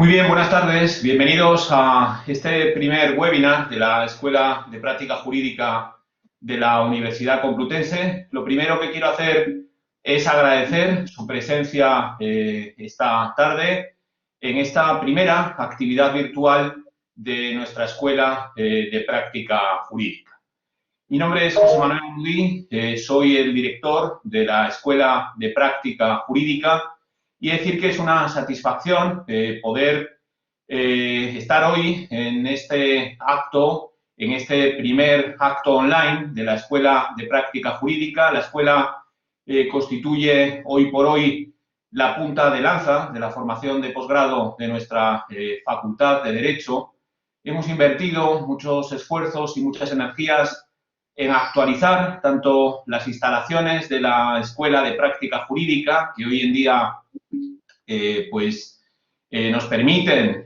Muy bien, buenas tardes. Bienvenidos a este primer webinar de la Escuela de Práctica Jurídica de la Universidad Complutense. Lo primero que quiero hacer es agradecer su presencia esta tarde en esta primera actividad virtual de nuestra Escuela de Práctica Jurídica. Mi nombre es José Manuel Mudí, soy el director de la Escuela de Práctica Jurídica y decir que es una satisfacción poder estar hoy en este acto, en este primer acto online de la Escuela de Práctica Jurídica. La escuela constituye hoy por hoy la punta de lanza de la formación de posgrado de nuestra Facultad de Derecho. Hemos invertido muchos esfuerzos y muchas energías en actualizar tanto las instalaciones de la Escuela de Práctica Jurídica, que hoy en día nos permiten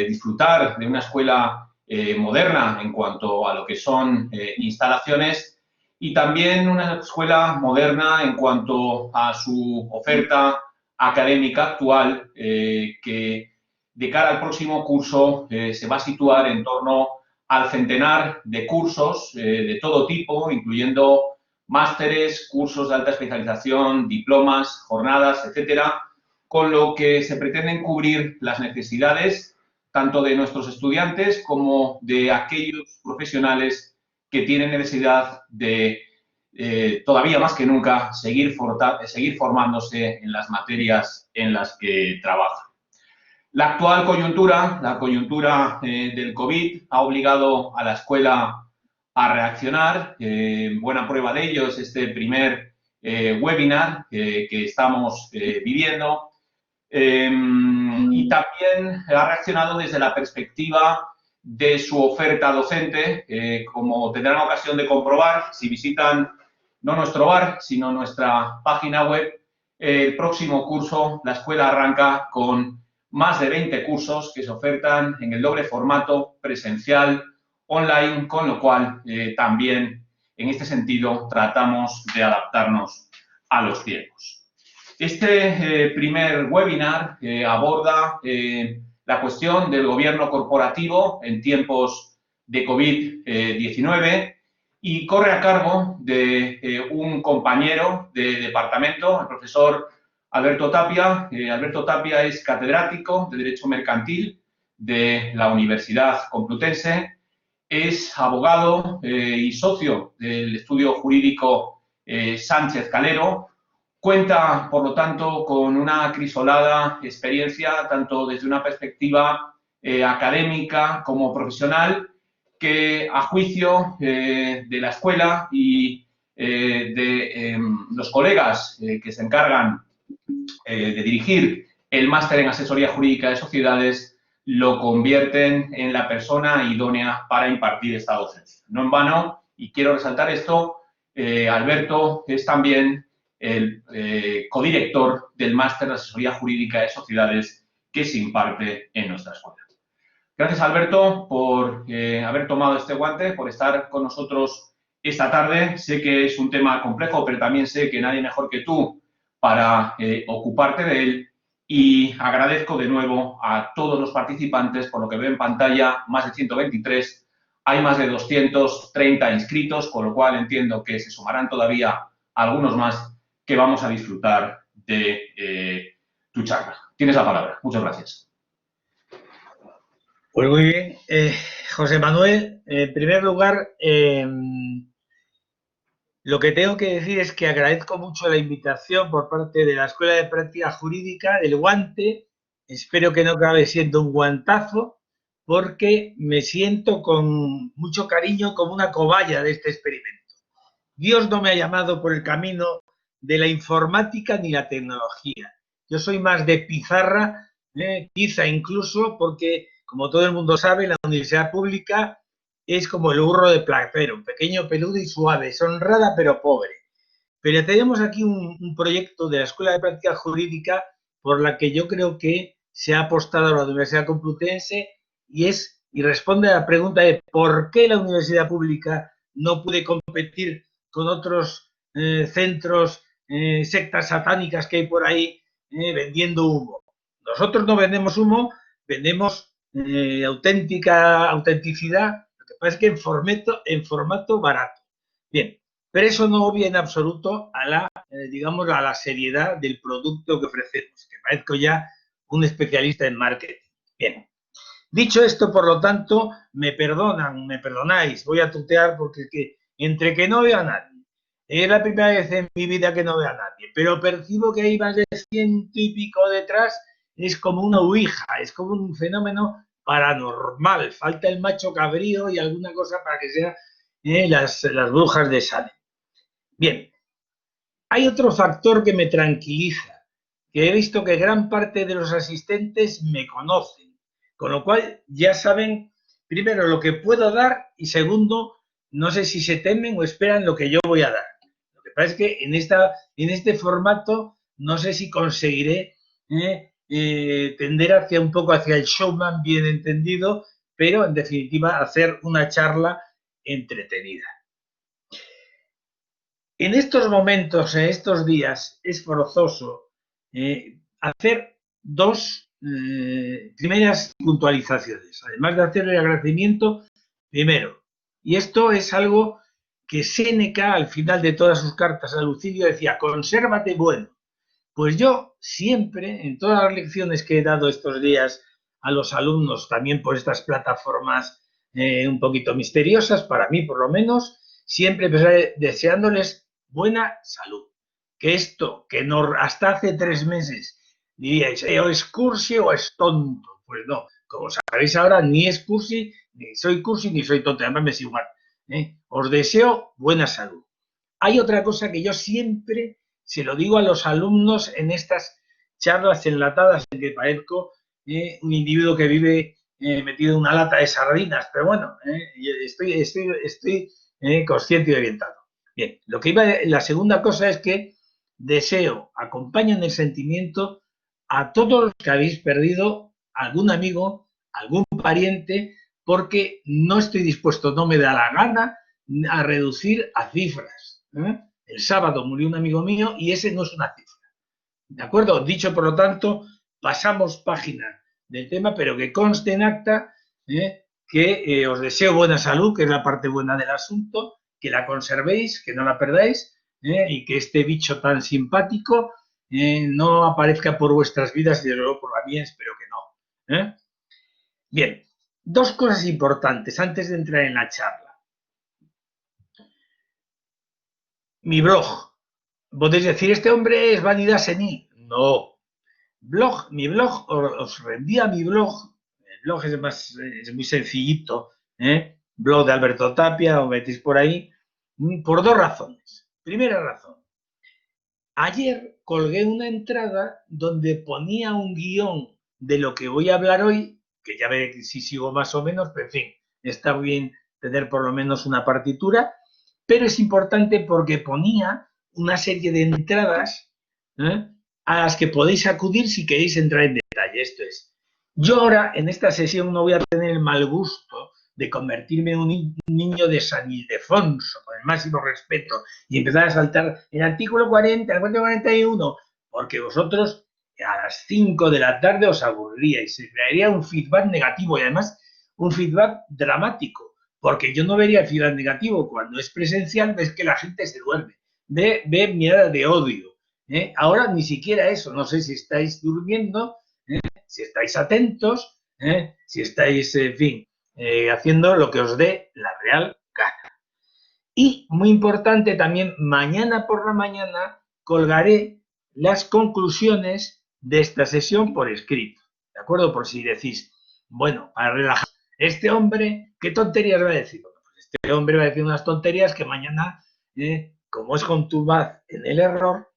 disfrutar de una escuela moderna en cuanto a lo que son instalaciones, y también una escuela moderna en cuanto a su oferta académica actual, que de cara al próximo curso se va a situar en torno al centenar de cursos de todo tipo, incluyendo másteres, cursos de alta especialización, diplomas, jornadas, etcétera, con lo que se pretenden cubrir las necesidades tanto de nuestros estudiantes como de aquellos profesionales que tienen necesidad de, todavía más que nunca, seguir formándose en las materias en las que trabajan. La actual coyuntura, la coyuntura del COVID, ha obligado a la escuela a reaccionar. Buena prueba de ello es este primer webinar que estamos viviendo. Y también ha reaccionado desde la perspectiva de su oferta docente, como tendrán ocasión de comprobar si visitan no nuestro bar, sino nuestra página web. El próximo curso, la escuela arranca con más de 20 cursos que se ofertan en el doble formato presencial, online, con lo cual también en este sentido tratamos de adaptarnos a los tiempos. Este primer webinar aborda la cuestión del gobierno corporativo en tiempos de COVID-19 y corre a cargo de un compañero de departamento, el profesor Alberto Tapia. Alberto Tapia es catedrático de Derecho Mercantil de la Universidad Complutense, es abogado y socio del estudio jurídico Sánchez Calero. Cuenta, por lo tanto, con una acrisolada experiencia, tanto desde una perspectiva académica como profesional, que a juicio de la escuela y de los colegas que se encargan de dirigir el máster en asesoría jurídica de sociedades, lo convierten en la persona idónea para impartir esta docencia. No en vano, y quiero resaltar esto, Alberto es también el codirector del máster de asesoría jurídica de sociedades que se imparte en nuestra escuela. Gracias, Alberto, por haber tomado este guante, por estar con nosotros esta tarde. Sé que es un tema complejo, pero también sé que nadie mejor que tú para ocuparte de él, y agradezco de nuevo a todos los participantes. Por lo que veo en pantalla, más de 123, hay más de 230 inscritos, con lo cual entiendo que se sumarán todavía algunos más que vamos a disfrutar de tu charla. Tienes la palabra. Muchas gracias. Pues muy bien. José Manuel, en primer lugar, lo que tengo que decir es que agradezco mucho la invitación por parte de la Escuela de Práctica Jurídica, del guante. Espero que no acabe siendo un guantazo, porque me siento con mucho cariño como una cobaya de este experimento. Dios no me ha llamado por el camino de la informática ni la tecnología. Yo soy más de pizarra, quizá incluso porque, como todo el mundo sabe, la universidad pública es como el burro de Placero, pequeño, peludo y suave, es honrada pero pobre. Pero tenemos aquí un proyecto de la Escuela de Práctica Jurídica por la que yo creo que se ha apostado a la Universidad Complutense y responde a la pregunta de por qué la universidad pública no puede competir con otros centros, sectas satánicas que hay por ahí vendiendo humo. Nosotros no vendemos humo, vendemos auténtica autenticidad, lo que pasa es que en formato barato. Bien, pero eso no obvia en absoluto a la, digamos, a la seriedad del producto que ofrecemos, que parezco ya un especialista en marketing. Bien. Dicho esto, por lo tanto, me perdonáis, voy a tutear porque entre que no veo a nadie, es la primera vez en mi vida que no veo a nadie, pero percibo que hay más de 100 y pico detrás, es como una ouija, es como un fenómeno paranormal, falta el macho cabrío y alguna cosa para que sea las brujas de Salem. Bien, hay otro factor que me tranquiliza, que he visto que gran parte de los asistentes me conocen, con lo cual ya saben, primero, lo que puedo dar y segundo, no sé si se temen o esperan lo que yo voy a dar. Lo que pasa es que en este formato no sé si conseguiré tender hacia un poco hacia el showman bien entendido, pero en definitiva hacer una charla entretenida. En estos momentos, en estos días, es forzoso hacer dos primeras puntualizaciones, además de hacer el agradecimiento primero. Y esto es algo que Séneca, al final de todas sus cartas a Lucilio, decía, consérvate bueno. Pues yo siempre, en todas las lecciones que he dado estos días a los alumnos, también por estas plataformas un poquito misteriosas, para mí por lo menos, siempre empezaré deseándoles buena salud. Que esto, que no, hasta hace 3 meses diríais, o es cursi o es tonto. Pues no, como sabéis ahora, ni es cursi, ni soy cursi, ni soy tonto, además me es igual. Os deseo buena salud. Hay otra cosa que yo siempre se lo digo a los alumnos en estas charlas enlatadas en que parezco un individuo que vive metido en una lata de sardinas, pero bueno, estoy consciente y orientado. Bien, lo que la segunda cosa es que deseo, acompaño en el sentimiento a todos los que habéis perdido algún amigo, algún pariente, porque no estoy dispuesto, no me da la gana a reducir a cifras. El sábado murió un amigo mío y ese no es una cifra. ¿De acuerdo? Dicho, por lo tanto, pasamos página del tema, pero que conste en acta que os deseo buena salud, que es la parte buena del asunto, que la conservéis, que no la perdáis y que este bicho tan simpático no aparezca por vuestras vidas y desde luego por la mía espero que no. Bien, dos cosas importantes antes de entrar en la charla. Mi blog. Podéis decir, este hombre es vanidad senil. No. Mi blog, os rendía mi blog. El blog es muy sencillito. Blog de Alberto Tapia, os metéis por ahí. Por dos razones. Primera razón. Ayer colgué una entrada donde ponía un guión de lo que voy a hablar hoy, que ya veré si sigo más o menos, pero en fin, está bien tener por lo menos una partitura, pero es importante porque ponía una serie de entradas a las que podéis acudir si queréis entrar en detalle. Esto es, yo ahora en esta sesión no voy a tener el mal gusto de convertirme en un niño de San Ildefonso, con el máximo respeto, y empezar a saltar el artículo 40, el artículo 41, porque vosotros a las 5 de la tarde os aburriríais, se crearía un feedback negativo y además un feedback dramático, porque yo no vería el feedback negativo cuando es presencial, ves que la gente se duerme, ve mirada de odio. Ahora ni siquiera eso, no sé si estáis durmiendo, si estáis atentos, si estáis, en fin, haciendo lo que os dé la real gana. Y, muy importante también, mañana por la mañana colgaré las conclusiones de esta sesión por escrito, ¿de acuerdo? Por si decís, bueno, para relajar, este hombre, ¿qué tonterías va a decir? Bueno, pues este hombre va a decir unas tonterías que mañana, como es contumaz en el error,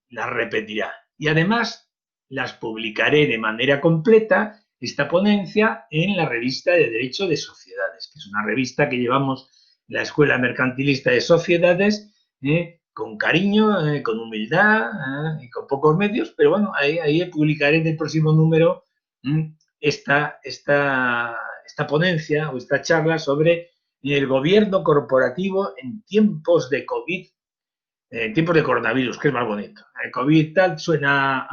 las repetirá. Y además las publicaré de manera completa, esta ponencia, en la revista de Derecho de Sociedades, que es una revista que llevamos la Escuela Mercantilista de Sociedades, con cariño, con humildad y con pocos medios, pero bueno, ahí publicaré en el próximo número esta ponencia o esta charla sobre el gobierno corporativo en tiempos de COVID, en tiempos de coronavirus, que es más bonito. El COVID tal suena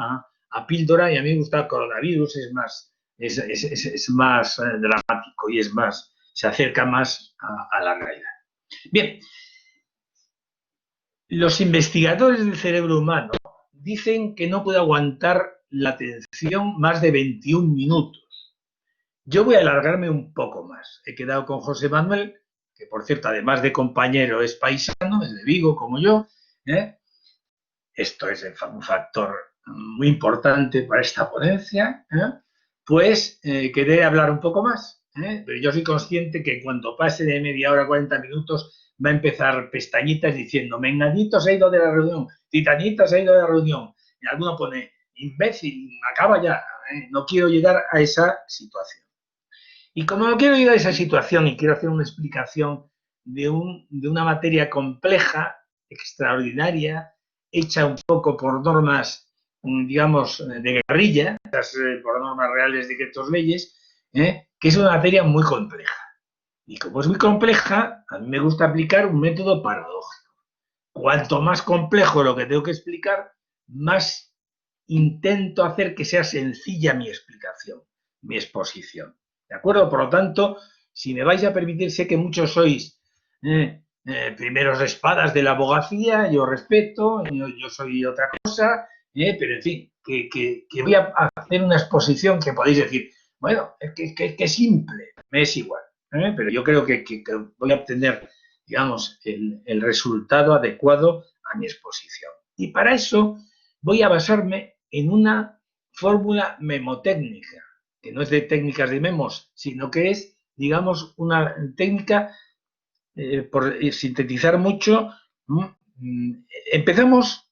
a píldora y a mí me gusta el coronavirus, es más es más dramático y es más, se acerca más a la realidad. Bien, los investigadores del cerebro humano dicen que no puede aguantar la atención más de 21 minutos. Yo voy a alargarme un poco más. He quedado con José Manuel, que por cierto, además de compañero, es paisano, es de Vigo, como yo. Esto es un factor muy importante para esta ponencia. Pues querer hablar un poco más. Pero yo soy consciente que cuando pase de media hora, 40 minutos, va a empezar pestañitas diciendo, menganito se ha ido de la reunión, titanita se ha ido de la reunión. Y alguno pone, imbécil, acaba ya. No quiero llegar a esa situación. Y como no quiero llegar a esa situación y quiero hacer una explicación de una materia compleja, extraordinaria, hecha un poco por normas, digamos, de guerrilla, por normas reales, decretos, leyes, que es una materia muy compleja. Y como es muy compleja, a mí me gusta aplicar un método paradójico. Cuanto más complejo lo que tengo que explicar, más intento hacer que sea sencilla mi explicación, mi exposición. ¿De acuerdo? Por lo tanto, si me vais a permitir, sé que muchos sois primeros espadas de la abogacía, yo respeto, yo soy otra cosa, pero en fin, que voy a hacer una exposición que podéis decir, bueno, que simple, me es igual, pero yo creo que voy a obtener, digamos, el resultado adecuado a mi exposición. Y para eso voy a basarme en una fórmula memotécnica, que no es de técnicas de memos, sino que es, digamos, una técnica, por sintetizar mucho, empezamos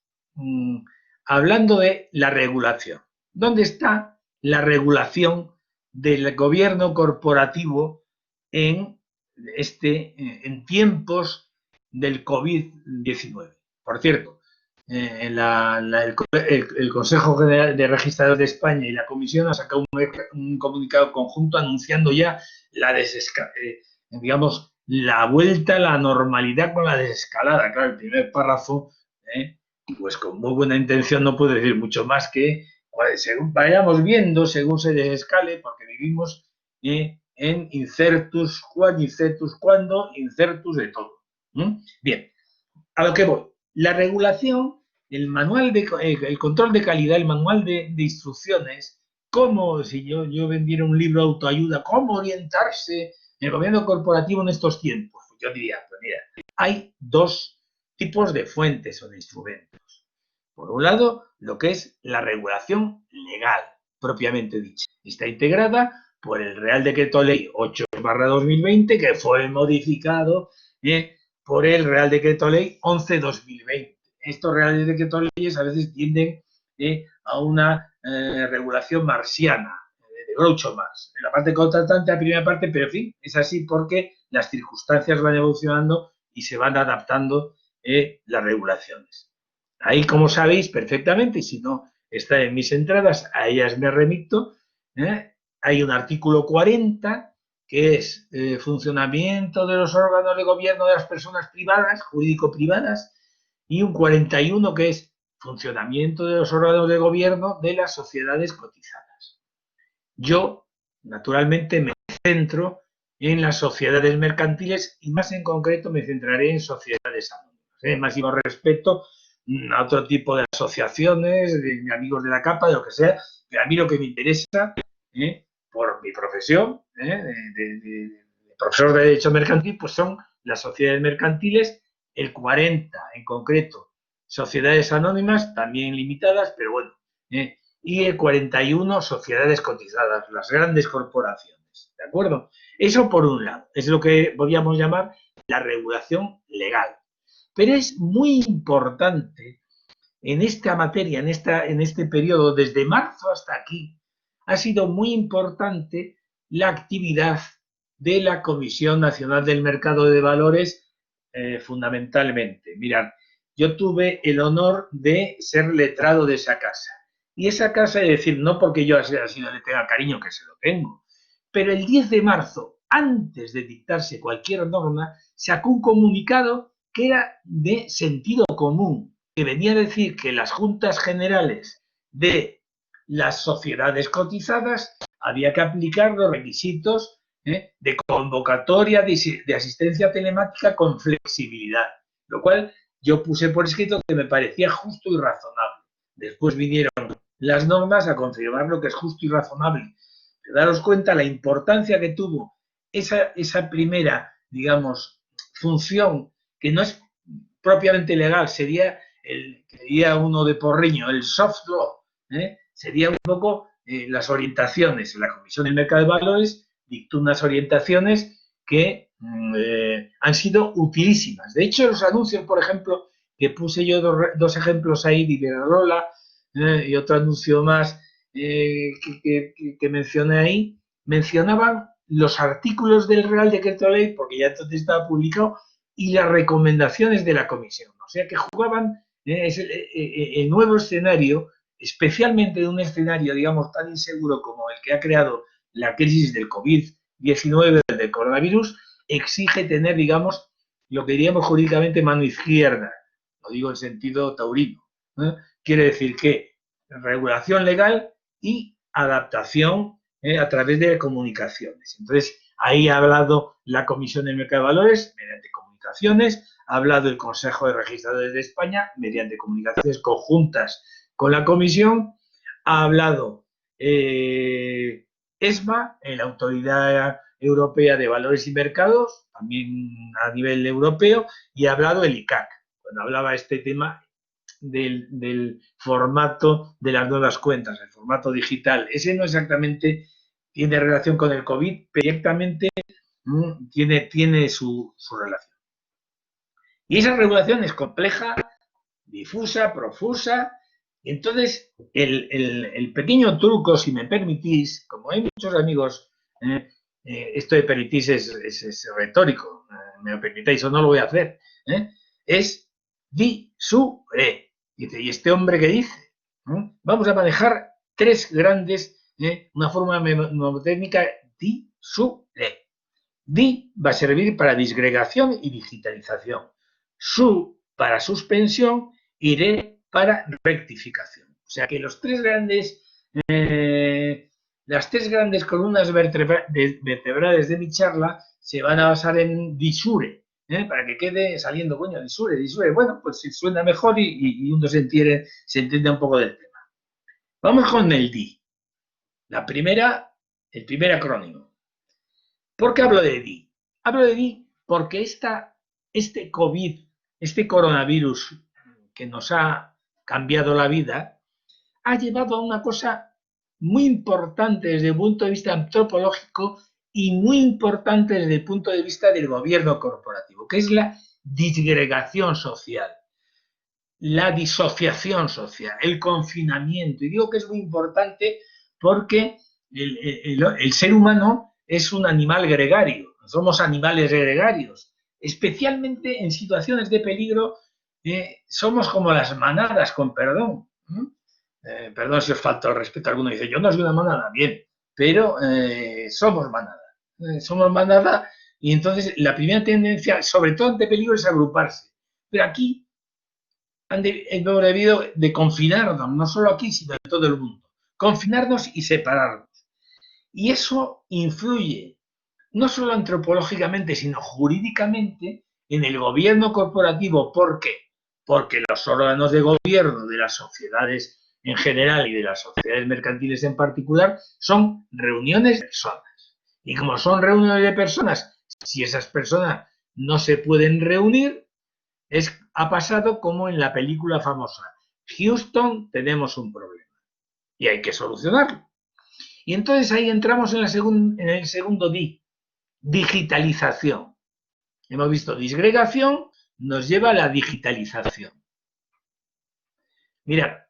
hablando de la regulación. ¿Dónde está la regulación del gobierno corporativo en tiempos del COVID-19? Por cierto, el Consejo General de Registradores de España y la Comisión han sacado un comunicado conjunto anunciando ya digamos, la vuelta a la normalidad con la desescalada. Claro, el primer párrafo, pues con muy buena intención no puedo decir mucho más que, según vayamos viendo, según se desescale, porque vivimos en incertus quod, incertus cuando, incertus de todo. Bien, a lo que voy. La regulación, el control de calidad, el manual de instrucciones, como si yo vendiera un libro de autoayuda, cómo orientarse en el gobierno corporativo en estos tiempos. Pues yo diría, pues mira, hay dos tipos de fuentes o de instrumentos. Por un lado, lo que es la regulación legal, propiamente dicha. Está integrada por el Real Decreto Ley 8/2020, que fue modificado por el Real Decreto Ley 11/2020. Estos Reales Decretos Leyes a veces tienden a una regulación marxiana, de Groucho Marx. En la parte contratante, la primera parte, pero en fin, es así porque las circunstancias van evolucionando y se van adaptando las regulaciones. Ahí, como sabéis perfectamente, y si no está en mis entradas, a ellas me remito, hay un artículo 40 que es funcionamiento de los órganos de gobierno de las personas privadas, jurídico-privadas, y un 41 que es funcionamiento de los órganos de gobierno de las sociedades cotizadas. Yo, naturalmente, me centro en las sociedades mercantiles y más en concreto me centraré en sociedades anónimas. Máximo respeto a otro tipo de asociaciones, de amigos de la capa, de lo que sea, pero a mí lo que me interesa, por mi profesión, de profesor de Derecho Mercantil, pues son las sociedades mercantiles, el 40 en concreto, sociedades anónimas, también limitadas, pero bueno, y el 41 sociedades cotizadas, las grandes corporaciones, ¿de acuerdo? Eso por un lado, es lo que podríamos llamar la regulación legal. Pero es muy importante en esta materia, en este periodo, desde marzo hasta aquí, ha sido muy importante la actividad de la Comisión Nacional del Mercado de Valores, fundamentalmente. Mirad, yo tuve el honor de ser letrado de esa casa. Y esa casa, es decir, no porque yo así no le tenga cariño, que se lo tengo, pero el 10 de marzo, antes de dictarse cualquier norma, sacó un comunicado que era de sentido común, que venía a decir que las juntas generales de las sociedades cotizadas había que aplicar los requisitos de convocatoria de asistencia telemática con flexibilidad, lo cual yo puse por escrito que me parecía justo y razonable. Después vinieron las normas a confirmar lo que es justo y razonable. Pero daros cuenta la importancia que tuvo esa primera, digamos, función, que no es propiamente legal, sería el que diría uno de Porriño, el soft law, sería un poco las orientaciones. La Comisión del Mercado de Valores dictó unas orientaciones que han sido utilísimas. De hecho, los anuncios, por ejemplo, que puse yo dos ejemplos ahí de Iberdrola y otro anuncio más que mencioné ahí, mencionaban los artículos del Real Decreto Ley, porque ya entonces estaba publicado, y las recomendaciones de la Comisión. O sea que jugaban el nuevo escenario, especialmente de un escenario, digamos, tan inseguro como el que ha creado la crisis del COVID-19, del coronavirus, exige tener, digamos, lo que diríamos jurídicamente mano izquierda. Lo digo en sentido taurino. Quiere decir que regulación legal y adaptación a través de comunicaciones. Entonces, ahí ha hablado la Comisión del Mercado de Valores mediante comunicaciones, ha hablado el Consejo de Registradores de España mediante comunicaciones conjuntas con la Comisión, ha hablado ESMA, la Autoridad Europea de Valores y Mercados, también a nivel europeo, y ha hablado el ICAC, cuando hablaba este tema del formato de las nuevas cuentas, el formato digital. Ese no exactamente tiene relación con el COVID, pero directamente tiene su relación. Y esa regulación es compleja, difusa, profusa. Entonces, el pequeño truco, si me permitís, como hay muchos amigos, esto de permitís es retórico, me lo permitáis o no lo voy a hacer, es di, su, re. Dice, ¿y este hombre qué dice? Vamos a manejar tres grandes, una forma mnemotécnica, di, su, re. Di va a servir para disgregación y digitalización. Su para suspensión y re para rectificación. O sea que los tres grandes, las tres grandes columnas vertebrales de mi charla se van a basar en disure, para que quede saliendo, coño, disure. Bueno, pues suena mejor y uno se entiende un poco del tema. Vamos con el di. El primer acrónimo. ¿Por qué hablo de di? Hablo de di porque este COVID, este coronavirus que nos ha cambiado la vida, ha llevado a una cosa muy importante desde el punto de vista antropológico y muy importante desde el punto de vista del gobierno corporativo, que es la disgregación social, la disociación social, el confinamiento. Y digo que es muy importante porque el ser humano es un animal gregario, somos animales gregarios, especialmente en situaciones de peligro. Somos como las manadas, con perdón. Perdón si os falta el respeto. Alguno dice, yo no soy una manada, bien, pero somos manada. Somos manada y entonces la primera tendencia, sobre todo ante peligro, es agruparse. Pero aquí hemos debido de confinarnos, no solo aquí, sino en todo el mundo. Confinarnos y separarnos. Y eso influye no solo antropológicamente, sino jurídicamente en el gobierno corporativo. ¿Por qué? Porque los órganos de gobierno de las sociedades en general y de las sociedades mercantiles en particular son reuniones de personas. Y como son reuniones de personas, si esas personas no se pueden reunir, ha pasado como en la película famosa. Houston, tenemos un problema y hay que solucionarlo. Y entonces ahí entramos en el segundo D, digitalización. Hemos visto disgregación, nos lleva a la digitalización. Mira,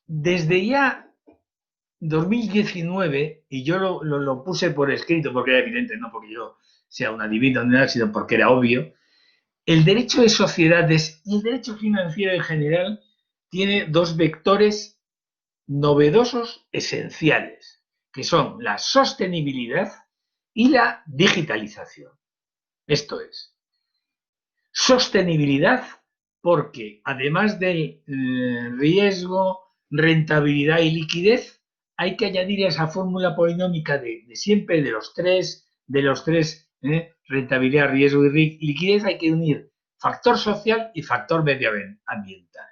desde ya 2019, y yo lo puse por escrito porque era evidente, no porque yo sea un adivino ni nada, sino porque era obvio, el derecho de sociedades y el derecho financiero en general tiene dos vectores novedosos esenciales, que son la sostenibilidad y la digitalización. Esto es, sostenibilidad porque además del riesgo rentabilidad y liquidez, hay que añadir a esa fórmula polinómica de siempre, de los tres, rentabilidad, riesgo y liquidez, hay que unir factor social y factor medioambiental.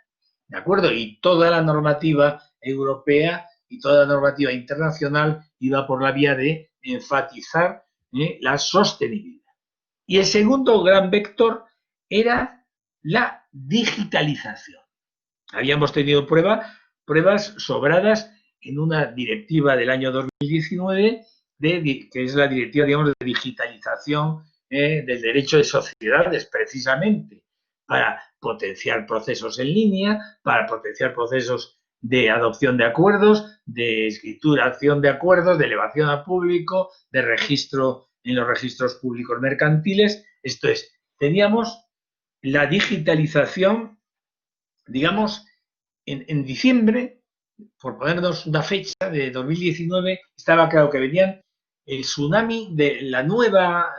¿De acuerdo? Y toda la normativa europea y toda la normativa internacional iba por la vía de enfatizar la sostenibilidad. Y el segundo gran vector era la digitalización. Habíamos tenido pruebas sobradas en una directiva del año 2019, que es la directiva, digamos, de digitalización del derecho de sociedades, precisamente, para potenciar procesos en línea, para potenciar procesos de adopción de acuerdos, de escrituración de acuerdos, de elevación a público, de registro en los registros públicos mercantiles. Esto es, teníamos la digitalización, digamos, en diciembre, por ponernos una fecha de 2019, estaba claro que venían el tsunami de la nueva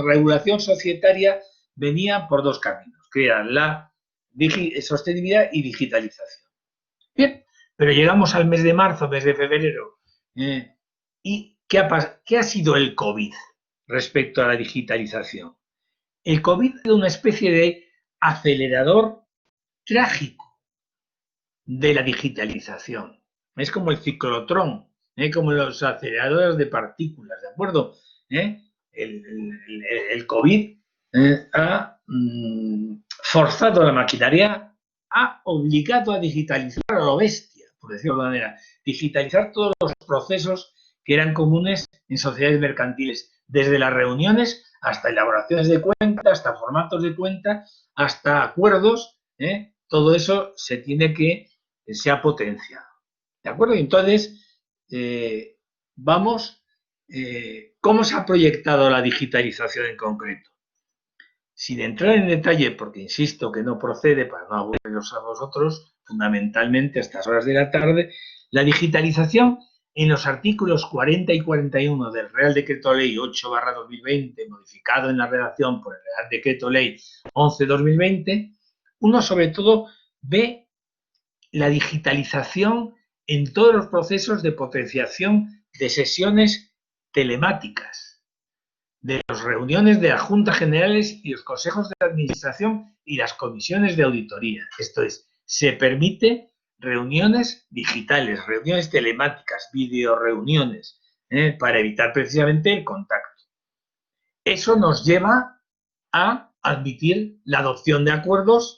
regulación societaria, venía por dos caminos, que eran la sostenibilidad y digitalización. Bien, pero llegamos al mes de marzo, mes de febrero, ¿y qué ha sido el COVID respecto a la digitalización? El COVID es una especie de acelerador trágico de la digitalización. Es como el ciclotrón, como los aceleradores de partículas, ¿de acuerdo? El COVID ha forzado la maquinaria, ha obligado a digitalizar a lo bestia, por decirlo de alguna manera, digitalizar todos los procesos que eran comunes en sociedades mercantiles, desde las reuniones hasta elaboraciones de cuenta, hasta formatos de cuenta, hasta acuerdos, todo eso se ha potenciado. ¿De acuerdo? Entonces, ¿cómo se ha proyectado la digitalización en concreto? Sin entrar en detalle, porque insisto que no procede para no aburriros a vosotros, fundamentalmente a estas horas de la tarde, la digitalización en los artículos 40 y 41 del Real Decreto Ley 8/2020, modificado en la redacción por el Real Decreto Ley 11/2020, uno sobre todo ve la digitalización en todos los procesos de potenciación de sesiones telemáticas, de las reuniones de las Juntas Generales y los consejos de administración y las comisiones de auditoría. Esto es, se permite reuniones digitales, reuniones telemáticas, videoreuniones, para evitar precisamente el contacto. Eso nos lleva a admitir la adopción de acuerdos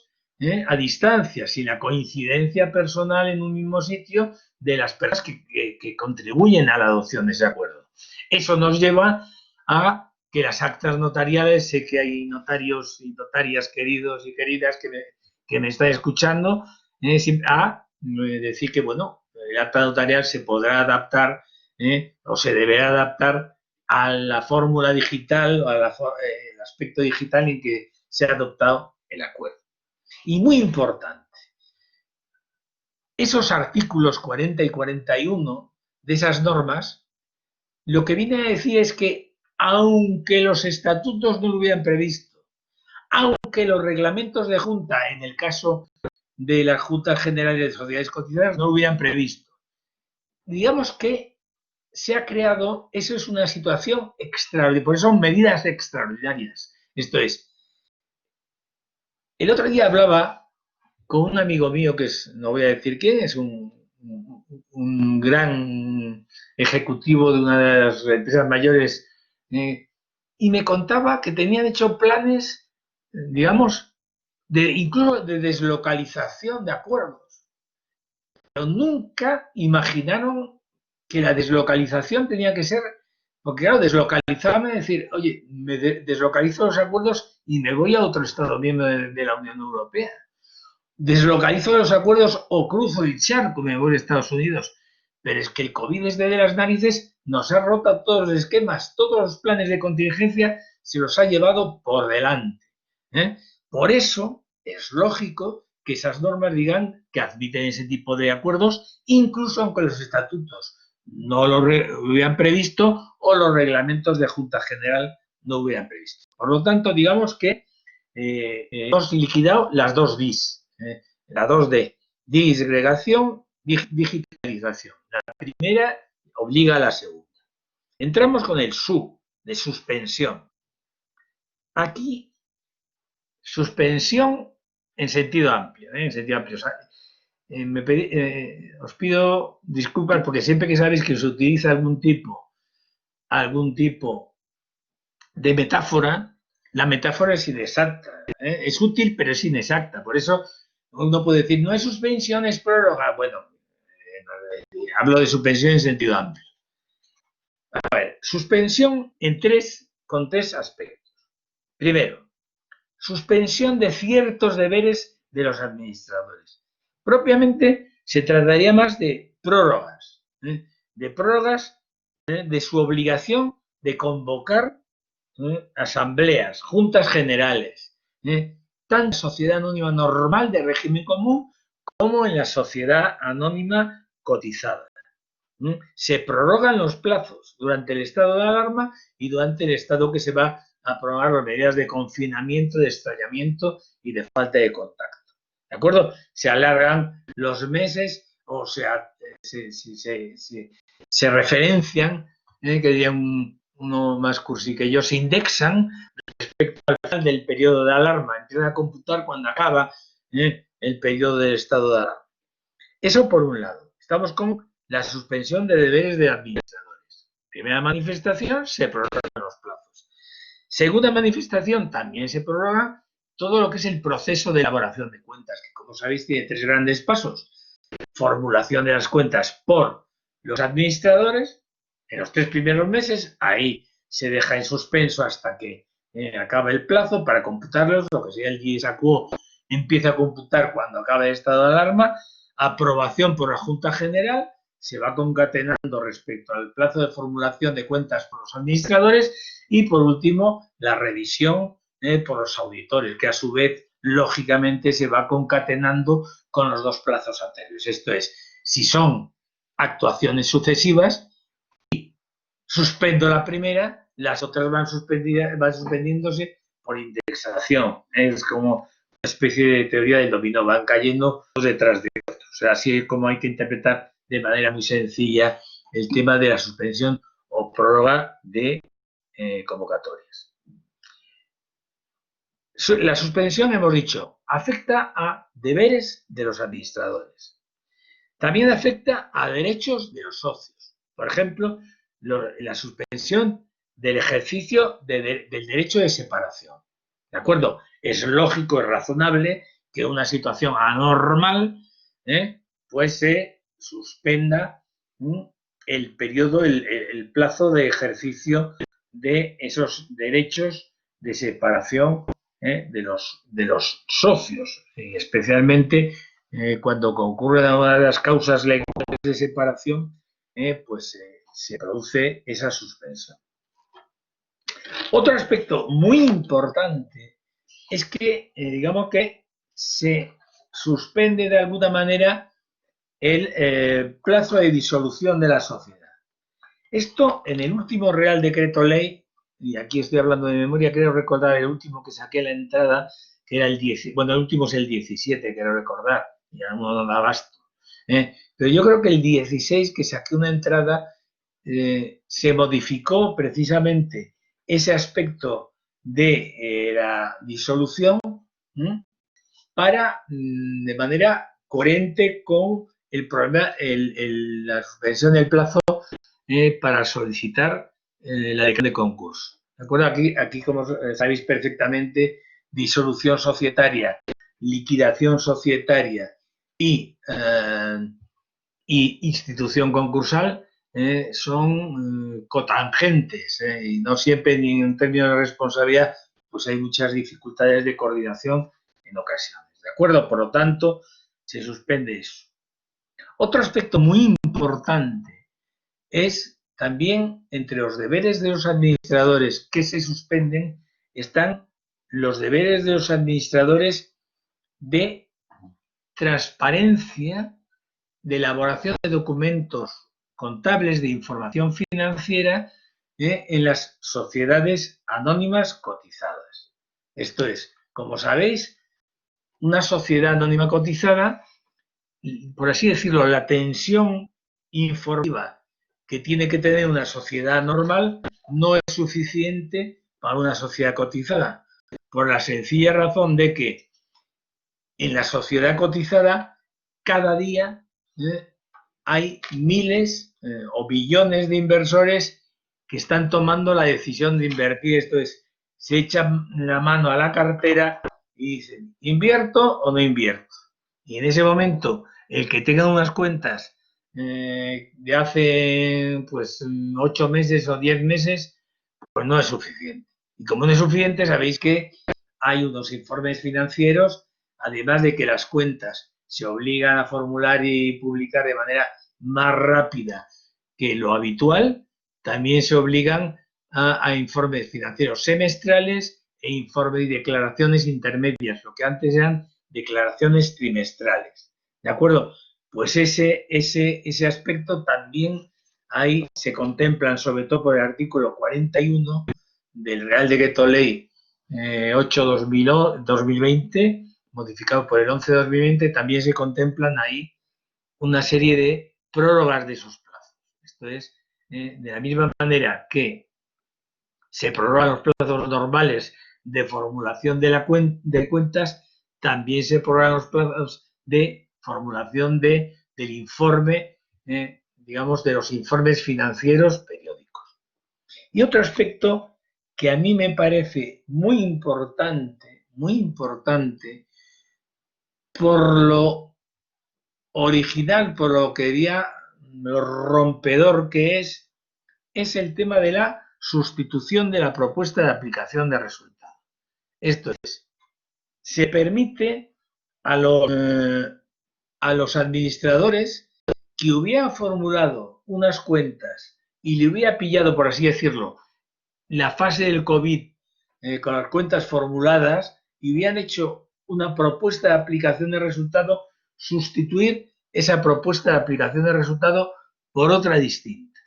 a distancia, sin la coincidencia personal en un mismo sitio de las personas que contribuyen a la adopción de ese acuerdo. Eso nos lleva a que las actas notariales, sé que hay notarios y notarias queridos y queridas que me están escuchando, a decir que, bueno, el acta notarial se podrá adaptar o se deberá adaptar a la fórmula digital o al aspecto digital en que se ha adoptado el acuerdo. Y muy importante, esos artículos 40 y 41 de esas normas, lo que viene a decir es que aunque los estatutos no lo hubieran previsto, aunque los reglamentos de junta, en el caso de las Juntas Generales de Sociedades Cotizadas, no lo hubieran previsto, digamos que se ha creado, eso es una situación extraordinaria, por eso son medidas extraordinarias. Esto es, el otro día hablaba con un amigo mío que es, no voy a decir quién, es un gran ejecutivo de una de las empresas mayores, y me contaba que tenían hecho planes, digamos, incluso de deslocalización de acuerdos, pero nunca imaginaron que la deslocalización tenía que ser, porque claro, deslocalizarme es decir, oye, me deslocalizo los acuerdos y me voy a otro Estado miembro de la Unión Europea. Deslocalizo los acuerdos o cruzo el charco, me voy a Estados Unidos. Pero es que el COVID desde de las narices nos ha roto todos los esquemas, todos los planes de contingencia se los ha llevado por delante. Por eso es lógico que esas normas digan que admiten ese tipo de acuerdos, incluso aunque los estatutos no lo hubieran previsto o los reglamentos de Junta General no hubieran previsto. Por lo tanto, digamos que hemos liquidado las dos bis. La 2D, disgregación, digitalización. La primera obliga a la segunda. Entramos con el de suspensión. Aquí, suspensión en sentido amplio, en sentido amplio. O sea, os pido disculpas porque siempre que sabéis que se utiliza algún tipo de metáfora, la metáfora es inexacta. Es útil, pero es inexacta. Por eso uno puede decir, no es suspensión, es prórroga. Bueno, hablo de suspensión en sentido amplio. A ver, suspensión con tres aspectos. Primero, suspensión de ciertos deberes de los administradores. Propiamente se trataría más de prórrogas, de su obligación de convocar asambleas, juntas generales, tanto en la sociedad anónima normal de régimen común como en la sociedad anónima cotizada. Se prorrogan los plazos durante el estado de alarma y durante el estado que se va a aprobar las medidas de confinamiento, de extrañamiento y de falta de contacto. ¿De acuerdo? Se alargan los meses o se referencian, que diría uno más cursi que yo, se indexan respecto al final del periodo de alarma. Empiezan a computar cuando acaba el periodo del estado de alarma. Eso por un lado. Estamos con la suspensión de deberes de administradores. Primera manifestación, se prorrogan los plazos. Segunda manifestación, también se prorroga todo lo que es el proceso de elaboración de cuentas, que como sabéis tiene tres grandes pasos. Formulación de las cuentas por los administradores en los 3 primeros meses, ahí se deja en suspenso hasta que acabe el plazo para computarlos, lo que sea el dies a quo empieza a computar cuando acabe el estado de alarma, aprobación por la Junta General, se va concatenando respecto al plazo de formulación de cuentas por los administradores y, por último, la revisión por los auditores, que a su vez, lógicamente, se va concatenando con los dos plazos anteriores. Esto es, si son actuaciones sucesivas, suspendo la primera, las otras van suspendiéndose por indexación. Es como una especie de teoría del dominó, van cayendo unos detrás de otros. O sea, así es como hay que interpretar de manera muy sencilla el tema de la suspensión o prórroga de convocatorias. La suspensión, hemos dicho, afecta a deberes de los administradores. También afecta a derechos de los socios. Por ejemplo, la suspensión del ejercicio del derecho de separación. ¿De acuerdo? Es lógico, es razonable que una situación anormal pues se suspenda el periodo, el plazo de ejercicio de esos derechos de separación de los socios, y especialmente cuando concurren una de las causas legales de separación, pues se produce esa suspensión. Otro aspecto muy importante es que, digamos que se suspende de alguna manera el plazo de disolución de la sociedad. Esto en el último Real Decreto Ley, y aquí estoy hablando de memoria, creo recordar el último que saqué a la entrada, que era el 10, bueno, el último es el 17, quiero recordar, ya no da abasto. Pero yo creo que el 16 que saqué una entrada se modificó precisamente ese aspecto de la disolución para, de manera coherente con el problema, la suspensión del plazo para solicitar la declaración de concurso. ¿De acuerdo? Aquí, como sabéis perfectamente, disolución societaria, liquidación societaria y institución concursal son cotangentes y no siempre, ni en términos de responsabilidad, pues hay muchas dificultades de coordinación en ocasiones. ¿De acuerdo? Por lo tanto, se suspende eso. Otro aspecto muy importante es también entre los deberes de los administradores que se suspenden están los deberes de los administradores de transparencia, de elaboración de documentos contables de información financiera en las sociedades anónimas cotizadas. Esto es, como sabéis, una sociedad anónima cotizada por así decirlo, la tensión informativa que tiene que tener una sociedad normal no es suficiente para una sociedad cotizada, por la sencilla razón de que en la sociedad cotizada cada día hay miles o billones de inversores que están tomando la decisión de invertir. Esto es, se echan la mano a la cartera y dicen, ¿invierto o no invierto? Y en ese momento, el que tenga unas cuentas de hace pues 8 meses o 10 meses, pues no es suficiente. Y como no es suficiente, sabéis que hay unos informes financieros, además de que las cuentas se obligan a formular y publicar de manera más rápida que lo habitual, también se obligan a informes financieros semestrales e informes y declaraciones intermedias, lo que antes eran declaraciones trimestrales. ¿De acuerdo? Pues ese aspecto también ahí se contemplan, sobre todo por el artículo 41 del Real Decreto Ley 8-2020, modificado por el 11-2020, también se contemplan ahí una serie de prórrogas de esos plazos. Esto es, de la misma manera que se prorrogan los plazos normales de formulación de cuentas, también se prorrogan los plazos de formulación del informe, digamos, de los informes financieros periódicos. Y otro aspecto que a mí me parece muy importante, por lo original, por lo que diría, lo rompedor que es el tema de la sustitución de la propuesta de aplicación de resultado. Esto es, se permite a los administradores que hubieran formulado unas cuentas y le hubiera pillado, por así decirlo, la fase del COVID con las cuentas formuladas y hubieran hecho una propuesta de aplicación de resultado, sustituir esa propuesta de aplicación de resultado por otra distinta.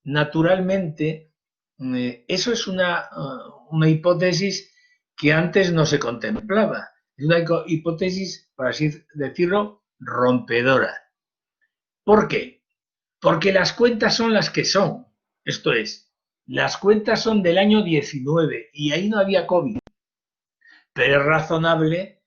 Naturalmente, eso es una hipótesis que antes no se contemplaba. Es una hipótesis, por así decirlo, rompedora. ¿Por qué? Porque las cuentas son las que son. Esto es, las cuentas son del año 19 y ahí no había COVID. Pero es razonable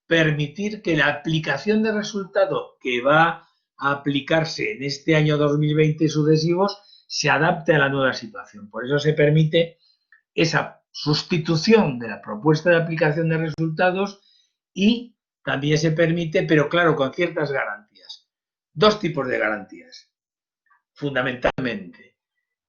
permitir que la aplicación de resultado que va a aplicarse en este año 2020 y sucesivos se adapte a la nueva situación. Por eso se permite esa sustitución de la propuesta de aplicación de resultados y también se permite, pero claro, con ciertas garantías. Dos tipos de garantías, fundamentalmente.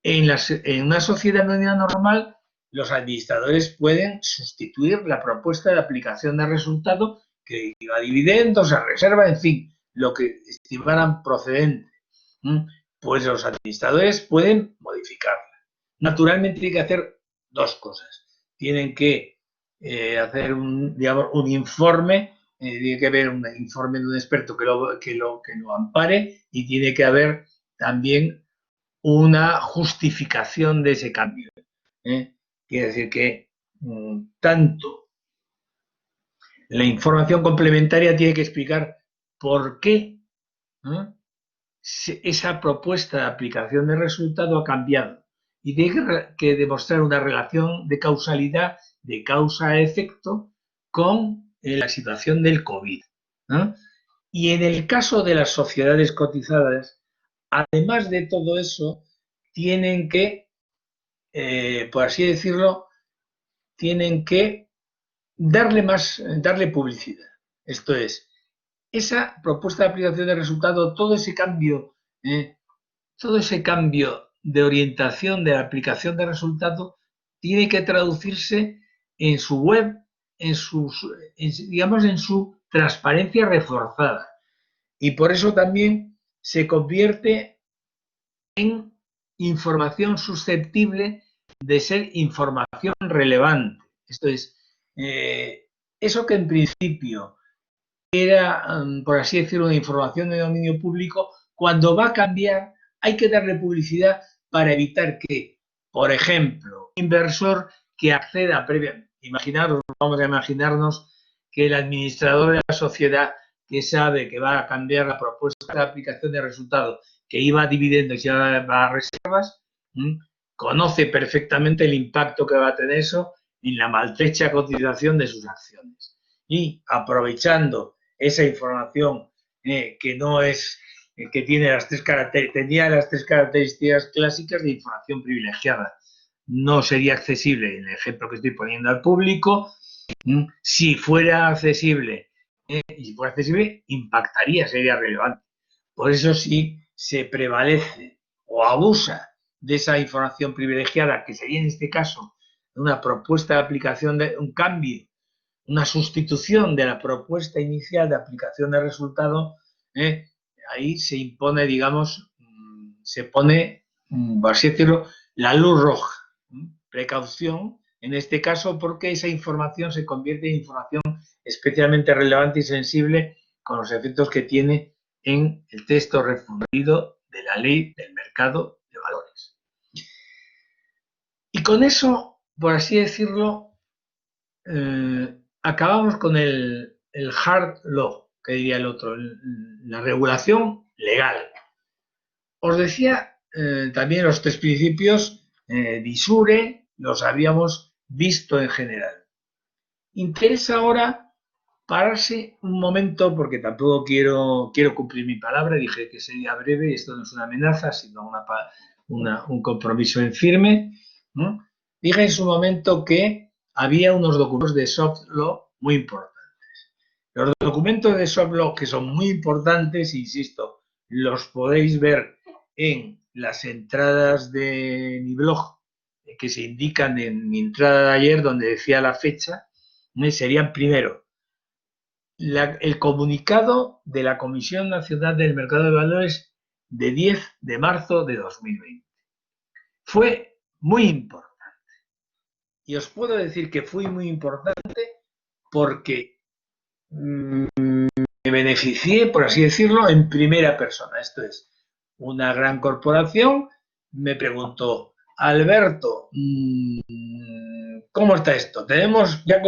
En una sociedad anónima normal, los administradores pueden sustituir la propuesta de aplicación de resultado que iba a dividendos, a reserva, en fin, lo que estimaran procedente. Pues los administradores pueden modificarla. Naturalmente hay que hacer dos cosas. Tienen que hacer un informe, tiene que haber un informe de un experto que lo ampare y tiene que haber también una justificación de ese cambio. Quiere decir que tanto la información complementaria tiene que explicar por qué esa propuesta de aplicación de resultado ha cambiado y tiene que demostrar una relación de causalidad, de causa a efecto, con la situación del COVID. Y en el caso de las sociedades cotizadas, además de todo eso, tienen que, por así decirlo, tienen que darle publicidad. Esto es, esa propuesta de aplicación de resultado, todo ese cambio de orientación de la aplicación de resultado tiene que traducirse en su web, en su transparencia reforzada. Y por eso también se convierte en información susceptible de ser información relevante. Esto es, eso que en principio era, por así decirlo, una información de dominio público, cuando va a cambiar hay que darle publicidad para evitar que, por ejemplo, un inversor que acceda previamente, vamos a imaginarnos que el administrador de la sociedad que sabe que va a cambiar la propuesta de aplicación de resultados, que iba a dividendos y ahora va a reservas, conoce perfectamente el impacto que va a tener eso en la maltrecha cotización de sus acciones. Y aprovechando esa información que no es, que tiene tenía las tres características clásicas de información privilegiada. No sería accesible, en el ejemplo que estoy poniendo al público, si fuera accesible, impactaría, sería relevante. Por eso sí se prevalece o abusa de esa información privilegiada, que sería en este caso una propuesta de aplicación de un cambio, una sustitución de la propuesta inicial de aplicación de resultado, ahí se impone, digamos, se pone, por así decirlo, la luz roja. Precaución, en este caso, porque esa información se convierte en información especialmente relevante y sensible con los efectos que tiene en el texto refundido de la ley del mercado de valores. Y con eso, por así decirlo, acabamos con el hard law, que diría el otro, la regulación legal. Os decía también los tres principios de Isure, los habíamos visto en general. Interesa ahora pararse un momento, porque tampoco quiero cumplir mi palabra, dije que sería breve, esto no es una amenaza, sino un compromiso en firme, ¿no? Dije en su momento que había unos documentos de soft law muy importantes. Los documentos de soft law que son muy importantes, insisto, los podéis ver en las entradas de mi blog que se indican en mi entrada de ayer, donde decía la fecha, serían primero el comunicado de la Comisión Nacional del Mercado de Valores de 10 de marzo de 2020. Fue muy importante. Y os puedo decir que fue muy importante porque me beneficié, por así decirlo, en primera persona. Esto es, una gran corporación me preguntó, Alberto, ¿cómo está esto? Tenemos ya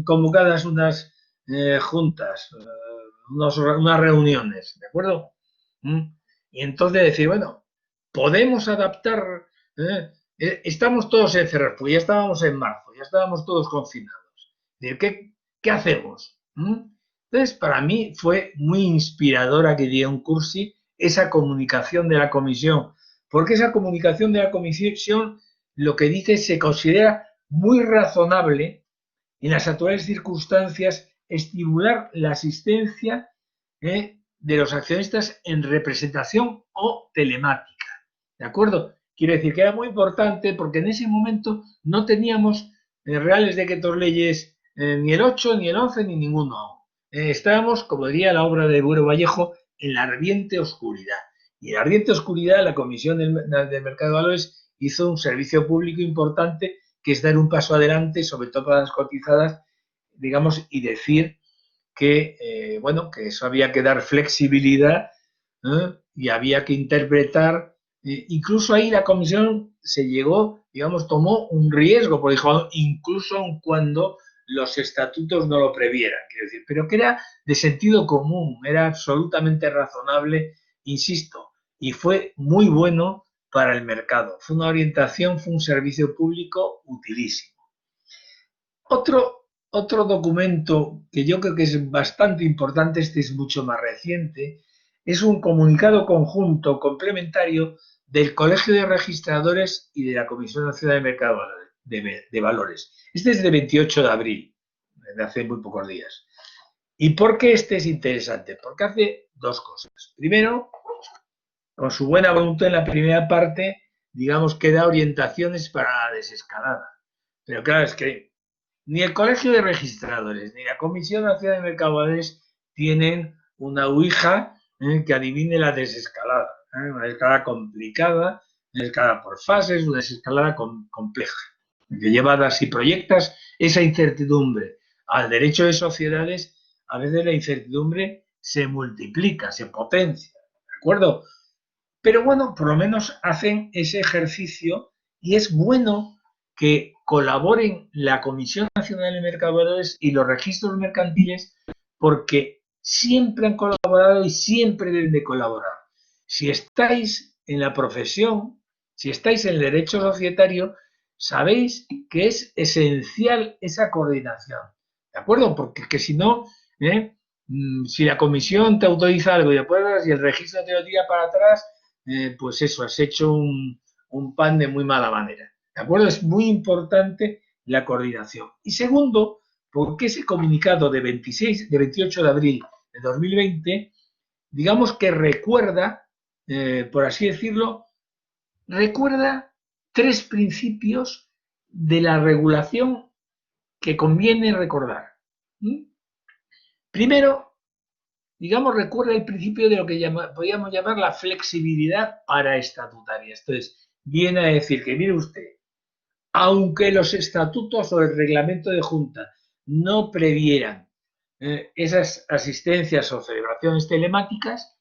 convocadas unas juntas, unas reuniones, ¿de acuerdo? Y entonces decir, bueno, podemos adaptar, estamos todos encerrados, porque ya estábamos en marzo, ya estábamos todos confinados. ¿Qué hacemos? Entonces, para mí fue muy inspiradora que diera un cursi esa comunicación de la comisión, porque esa comunicación de la comisión lo que dice se considera muy razonable en las actuales circunstancias estimular la asistencia de los accionistas en representación o telemática. ¿De acuerdo? Quiere decir que era muy importante porque en ese momento no teníamos reales decretos leyes ni el 8, ni el 11, ni ninguno. Estábamos, como diría la obra de Buero Vallejo, en la ardiente oscuridad. Y en la ardiente oscuridad la Comisión del Mercado de Valores hizo un servicio público importante, que es dar un paso adelante, sobre todo para las cotizadas, digamos, y decir que, bueno, que eso había que dar flexibilidad y había que interpretar. Incluso ahí la comisión se llegó, digamos, tomó un riesgo, porque dijo, incluso cuando los estatutos no lo previeran, quiero decir, pero que era de sentido común, era absolutamente razonable, insisto, y fue muy bueno para el mercado. Fue una orientación, fue un servicio público utilísimo. Otro documento que yo creo que es bastante importante, este es mucho más reciente, es un comunicado conjunto complementario del Colegio de Registradores y de la Comisión Nacional de Mercado de Valores. Este es del 28 de abril, de hace muy pocos días. ¿Y por qué este es interesante? Porque hace dos cosas. Primero, con su buena voluntad en la primera parte, digamos que da orientaciones para la desescalada. Pero claro, es que ni el Colegio de Registradores ni la Comisión Nacional de Mercado de Valores tienen una ouija que adivine la desescalada. Una desescalada complicada, una desescalada por fases, una desescalada compleja. Que llevadas, si proyectas esa incertidumbre al derecho de sociedades, a veces la incertidumbre se multiplica, se potencia. ¿De acuerdo? Pero bueno, por lo menos hacen ese ejercicio y es bueno que colaboren la Comisión Nacional de Mercado de Valores y los registros mercantiles, porque siempre han colaborado y siempre deben de colaborar. Si estáis en la profesión, si estáis en el derecho societario, sabéis que es esencial esa coordinación, ¿de acuerdo? Porque que si no, si la comisión te autoriza algo y después y el registro te lo tira para atrás, pues eso, has hecho un pan de muy mala manera, ¿de acuerdo? Es muy importante la coordinación. Y segundo, porque ese comunicado de 28 de abril de 2020, digamos que recuerda, por así decirlo, recuerda 3 principios de la regulación que conviene recordar. Primero, digamos, recuerda el principio de lo que podríamos llamar la flexibilidad paraestatutaria. Entonces, viene a decir que, mire usted, aunque los estatutos o el reglamento de junta no previeran esas asistencias o celebraciones telemáticas,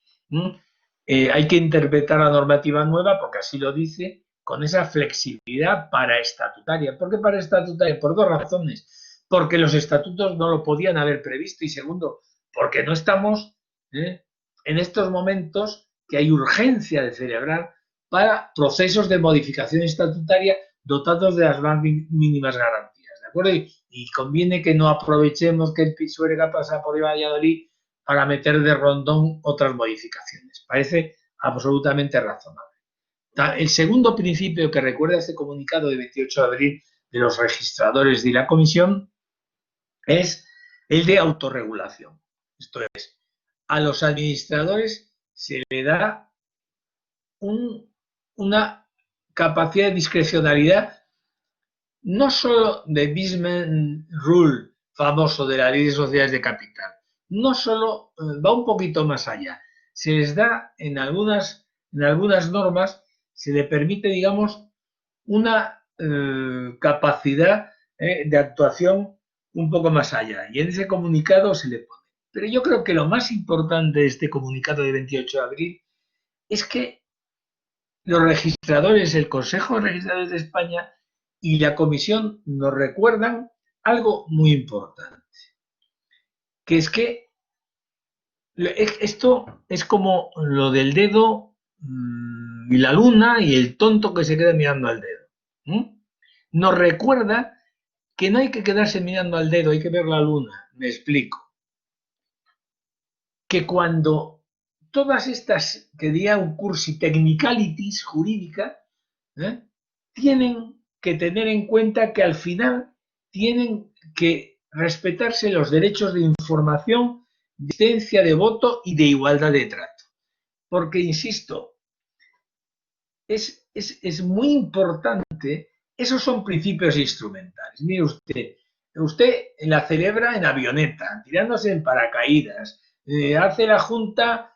hay que interpretar la normativa nueva, porque así lo dice, con esa flexibilidad paraestatutaria. ¿Por qué paraestatutaria? Por 2 razones. Porque los estatutos no lo podían haber previsto y segundo, porque no estamos en estos momentos que hay urgencia de celebrar para procesos de modificación estatutaria dotados de las más mínimas garantías, ¿de acuerdo? Y conviene que no aprovechemos que el Pisuerga pasa por Valladolid para meter de rondón otras modificaciones. Parece absolutamente razonable. El segundo principio que recuerda este comunicado de 28 de abril de los registradores de la comisión es el de autorregulación. Esto es, a los administradores se le da una capacidad de discrecionalidad no solo de Bismarck Rule, famoso de la ley de sociedades de capital, no solo va un poquito más allá. Se les da en algunas normas, se le permite, digamos, una capacidad de actuación un poco más allá. Y en ese comunicado se le pone. Pero yo creo que lo más importante de este comunicado de 28 de abril es que los registradores, el Consejo de Registradores de España y la Comisión nos recuerdan algo muy importante, que es que esto es como lo del dedo y la luna y el tonto que se queda mirando al dedo. Nos recuerda que no hay que quedarse mirando al dedo, hay que ver la luna. Me explico. Que cuando todas estas, que diría un cursi, technicalities jurídicas, tienen que tener en cuenta que al final tienen que respetarse los derechos de información, de existencia de voto y de igualdad de trato. Porque, insisto, es muy importante, esos son principios instrumentales. Mire usted la celebra en avioneta, tirándose en paracaídas, hace la junta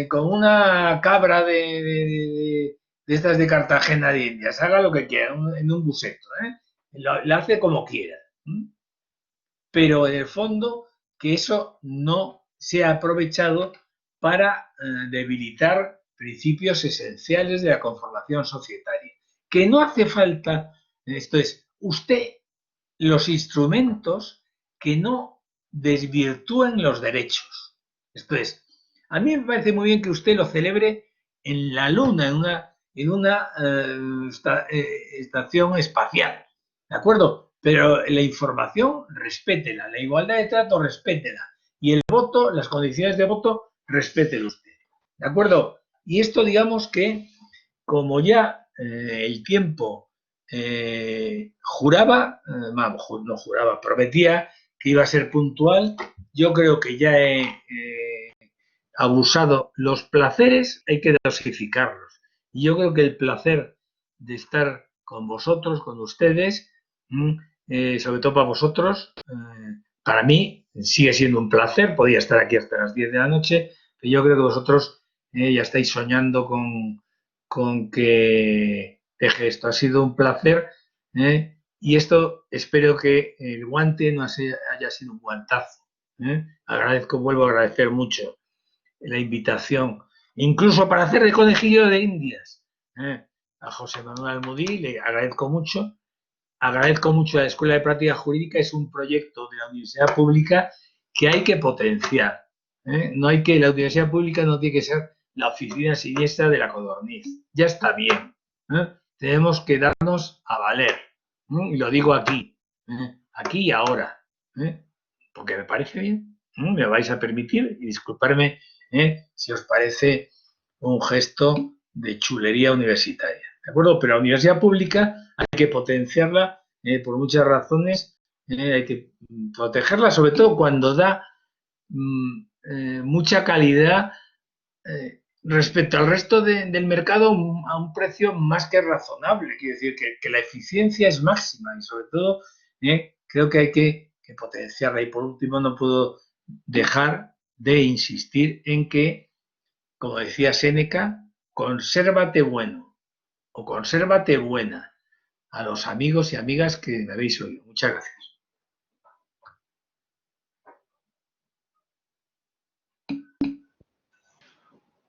con una cabra de estas de Cartagena de Indias, haga lo que quiera, en un buseto, la hace como quiera. Pero en el fondo que eso no sea aprovechado para debilitar principios esenciales de la conformación societaria. Que no hace falta, esto es, usted, los instrumentos que no desvirtúen los derechos. Esto es, a mí me parece muy bien que usted lo celebre en la Luna, en una estación espacial, ¿de acuerdo? Pero la información, respétela, la igualdad de trato, respétela, y el voto, las condiciones de voto, respételo usted, ¿de acuerdo? Y esto, digamos que, como ya el tiempo prometía que iba a ser puntual, yo creo que ya he abusado. Los placeres hay que dosificarlos. Y yo creo que el placer de estar con vosotros, con ustedes, sobre todo para vosotros, para mí sigue siendo un placer. Podía estar aquí hasta las 10 de la noche, pero yo creo que vosotros ya estáis soñando con que deje esto. Ha sido un placer y esto espero que el guante no haya sido un guantazo. Vuelvo a agradecer mucho la invitación, incluso para hacer de conejillo de Indias a José Manuel Almudí. Le agradezco mucho a la Escuela de Práctica Jurídica. Es un proyecto de la Universidad Pública que hay que potenciar. No hay que, la universidad pública no tiene que ser la oficina siniestra de la codorniz. Ya está bien. Tenemos que darnos a valer. Y lo digo aquí. Aquí y ahora. Porque me parece bien. Me vais a permitir y disculparme si os parece un gesto de chulería universitaria. ¿De acuerdo? Pero la universidad pública hay que potenciarla por muchas razones. Hay que protegerla, sobre todo cuando da mucha calidad respecto al resto del mercado a un precio más que razonable. Quiero decir que la eficiencia es máxima y sobre todo creo que hay que potenciarla. Y por último, no puedo dejar de insistir en que, como decía Séneca, consérvate bueno o consérvate buena a los amigos y amigas que me habéis oído. Muchas gracias.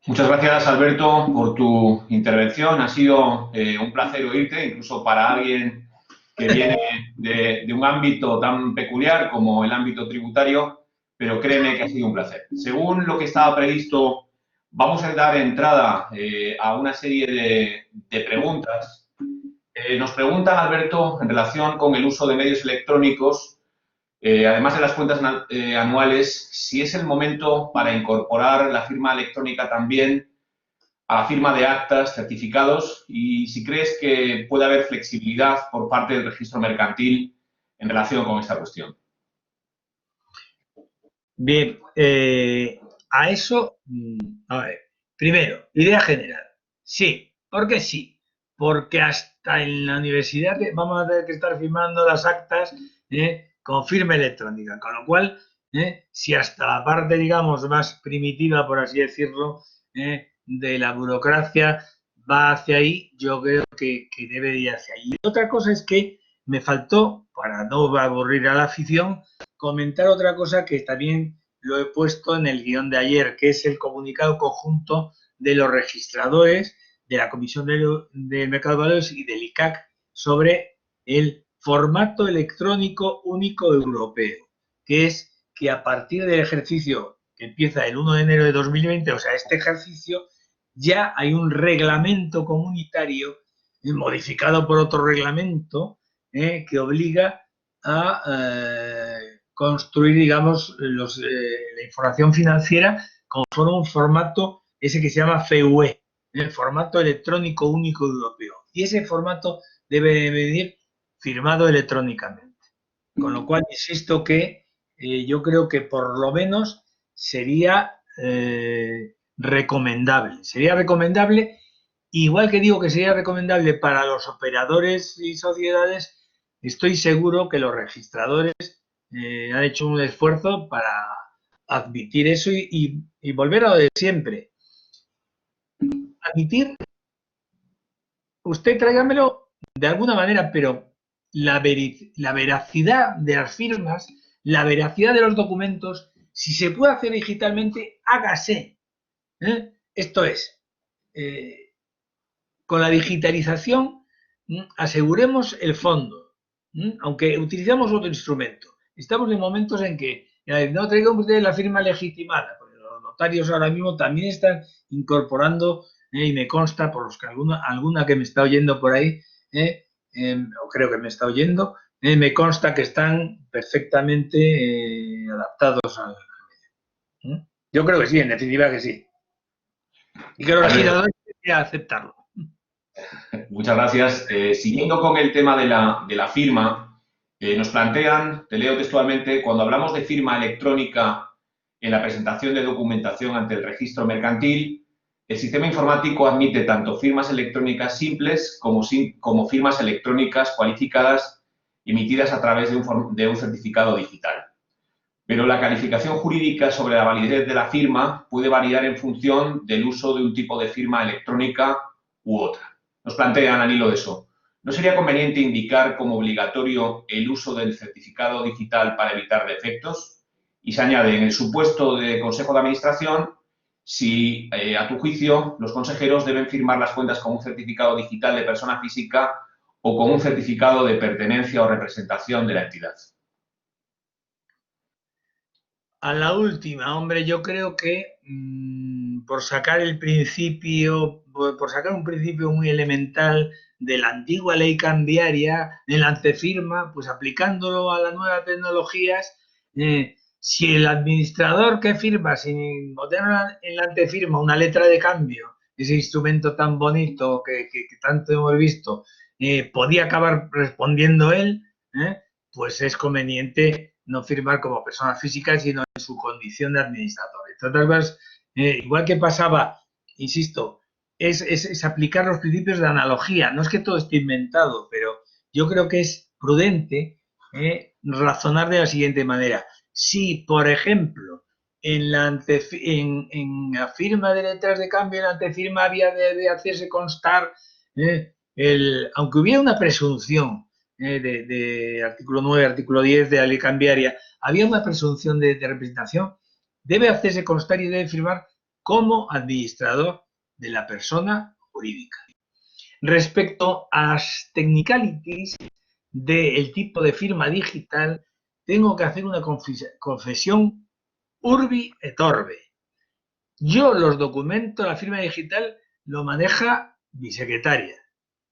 Muchas gracias, Alberto, por tu intervención. Ha sido un placer oírte, incluso para alguien que viene de un ámbito tan peculiar como el ámbito tributario, pero créeme que ha sido un placer. Según lo que estaba previsto, vamos a dar entrada a una serie de preguntas. Nos preguntan, Alberto, en relación con el uso de medios electrónicos, además de las cuentas anuales, si es el momento para incorporar la firma electrónica también a la firma de actas, certificados, y si crees que puede haber flexibilidad por parte del registro mercantil en relación con esta cuestión. Bien, a eso, a ver, primero, idea general. Sí, ¿por qué sí? Porque hasta en la universidad vamos a tener que estar firmando las actas con firma electrónica, con lo cual, si hasta la parte, digamos, más primitiva, por así decirlo, de la burocracia va hacia ahí, yo creo que debe ir hacia ahí. Y otra cosa es que me faltó, para no aburrir a la afición, comentar otra cosa que también lo he puesto en el guión de ayer, que es el comunicado conjunto de los registradores, de la Comisión del Mercado de Valores y del ICAC sobre el formato electrónico único europeo, que es que a partir del ejercicio que empieza el 1 de enero de 2020, o sea, este ejercicio, ya hay un reglamento comunitario modificado por otro reglamento que obliga a construir, digamos, la información financiera conforme un formato ese que se llama FEUE, el formato electrónico único europeo. Y ese formato debe venir firmado electrónicamente. Con lo cual, insisto que yo creo que por lo menos sería recomendable. Sería recomendable, igual que digo que sería recomendable para los operadores y sociedades, estoy seguro que los registradores han hecho un esfuerzo para admitir eso y volver a lo de siempre. Admitir, usted tráigamelo de alguna manera, pero la veracidad de las firmas, la veracidad de los documentos, si se puede hacer digitalmente, hágase. Esto es, con la digitalización aseguremos el fondo, aunque utilizamos otro instrumento. Estamos en momentos en que no traigan ustedes la firma legitimada, porque los notarios ahora mismo también están incorporando, y me consta por los que alguna que me está oyendo por ahí, o creo que me está oyendo, me consta que están perfectamente adaptados al medio. Yo creo que sí, en definitiva que sí. Y que los legisladores deberían aceptarlo. Muchas gracias. Siguiendo con el tema de la firma, nos plantean, te leo textualmente, cuando hablamos de firma electrónica en la presentación de documentación ante el registro mercantil, el sistema informático admite tanto firmas electrónicas simples como firmas electrónicas cualificadas emitidas a través de un certificado digital. Pero la calificación jurídica sobre la validez de la firma puede variar en función del uso de un tipo de firma electrónica u otra. Nos plantean al hilo de eso, ¿no sería conveniente indicar como obligatorio el uso del certificado digital para evitar defectos? Y se añade, en el supuesto de consejo de administración, si a tu juicio los consejeros deben firmar las cuentas con un certificado digital de persona física o con un certificado de pertenencia o representación de la entidad. A la última, hombre, yo creo que por sacar el principio, por sacar un principio muy elemental de la antigua ley cambiaria, en la antefirma, pues aplicándolo a las nuevas tecnologías, si el administrador que firma sin poner en la antefirma una letra de cambio, ese instrumento tan bonito que tanto hemos visto, podía acabar respondiendo él, pues es conveniente no firmar como persona física, sino en su condición de administrador. Entre otras cosas, igual que pasaba, insisto, es aplicar los principios de analogía. No es que todo esté inventado, pero yo creo que es prudente razonar de la siguiente manera. Si, por ejemplo, en la firma de letras de cambio, en la antefirma había de hacerse constar, aunque hubiera una presunción de artículo 9, artículo 10 de la ley cambiaria, había una presunción de representación, debe hacerse constar y debe firmar como administrador de la persona jurídica. Respecto a las technicalities del tipo de firma digital, tengo que hacer una confesión urbi et orbi. Yo los documentos, la firma digital, lo maneja mi secretaria.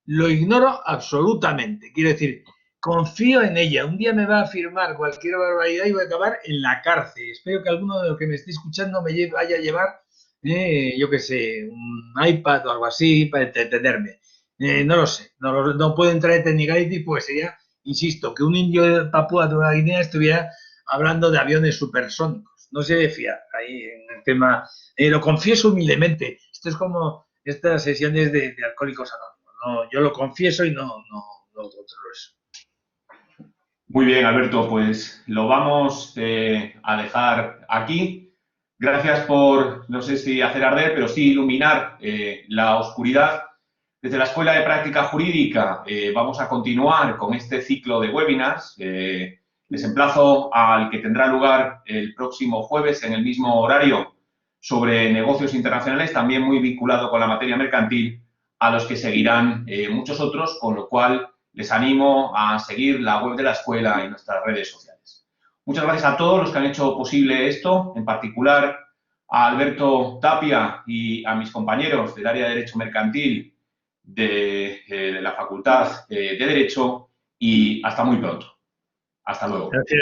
Lo ignoro absolutamente. Quiero decir, confío en ella. Un día me va a firmar cualquier barbaridad y voy a acabar en la cárcel. Espero que alguno de los que me esté escuchando me vaya a llevar, yo qué sé, un iPad o algo así para entenderme. No lo sé. No puedo entrar en technicality, pues sería, insisto, que un indio de Papúa Nueva Guinea estuviera hablando de aviones supersónicos. No se de fiar ahí en el tema. Lo confieso humildemente. Esto es como estas sesiones de Alcohólicos Anónimos. No, yo lo confieso y no controlo eso. Muy bien, Alberto, pues lo vamos a dejar aquí. Gracias por, no sé si hacer arder, pero sí iluminar la oscuridad. Desde la Escuela de Práctica Jurídica vamos a continuar con este ciclo de webinars. Les emplazo al que tendrá lugar el próximo jueves en el mismo horario sobre negocios internacionales, también muy vinculado con la materia mercantil, a los que seguirán muchos otros, con lo cual les animo a seguir la web de la escuela y nuestras redes sociales. Muchas gracias a todos los que han hecho posible esto, en particular a Alberto Tapia y a mis compañeros del área de Derecho Mercantil de la Facultad de Derecho, y hasta muy pronto. Hasta luego. Gracias.